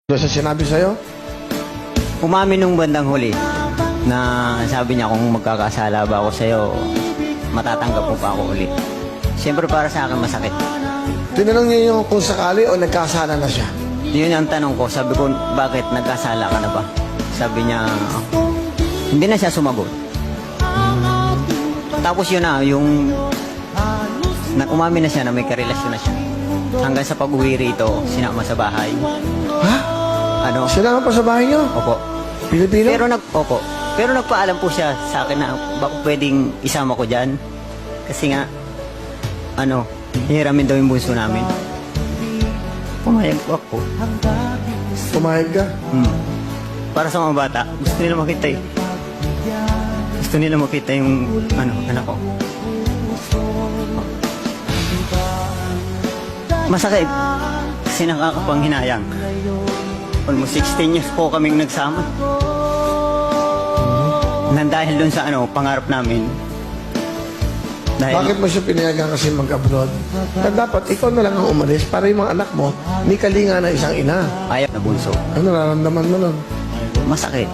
Doon sa sinabi sa'yo? Umamin nung bandang huli na sabi niya kung magkakasala ba ako sa'yo, matatanggap mo pa ako ulit. Siyempre para sa akin masakit. Tinanong niya yung kung sakali o nagkasala na siya. Yun ang tanong ko. Sabi ko, bakit nagkasala ka na ba? Sabi niya, hindi na siya sumagot. Tapos yun na, yung umamin na siya na may karelasyon na siya. Hanggang sa pag-uwi rito, sinama sa bahay. Ha? Ano? Sinama pa sa bahay niyo? Opo. Pilipino? Pero nagpaalam po siya sa akin na baka pwedeng isama ko dyan. Kasi nga, hihiramin daw yung bunso namin. Pumayag po ako. Pumayag ka? Para sa mga bata, gusto nila makita eh. Gusto nila makita yung anak ko. Masakit. Kasi nakakapanghinayang. Almost 16 years po kaming nagsama. Nandahil dun sa pangarap namin. Bakit mo siya pinayagan kasi mag-abroad? Na dapat ikaw na lang ang umalis para yung mga anak mo, may kalinga na isang ina. Ayaw na bunso. Ano nararamdaman mo nun? Masakit.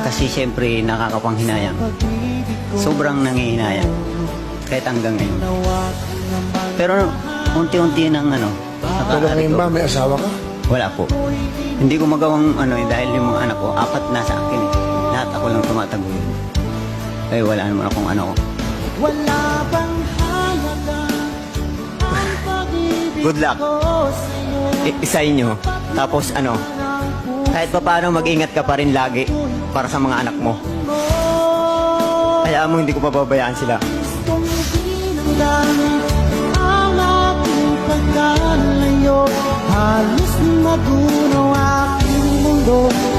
Kasi siyempre nakakapanghinayang. Sobrang nangihinayang. Kahit hanggang ngayon. Pero unti-unti nang Pero ngayon ba, may asawa ka? wala po. Hindi ko magawang dahil yung mga anak ko, 4 na sa akin eh. Lahat ako lang tumataguyod. Eh wala naman akong ko. Wala bang halaga ang pag-ibig Good luck. ko sa'yo? Isa inyo. Tapos kahit pa paano mag-ingat ka pa rin lagi para sa mga anak mo. Kaya mo hindi ko pababayaan sila. Gustong pinanggaling ang aking pagkalayo. Halos magunaw aking mundo.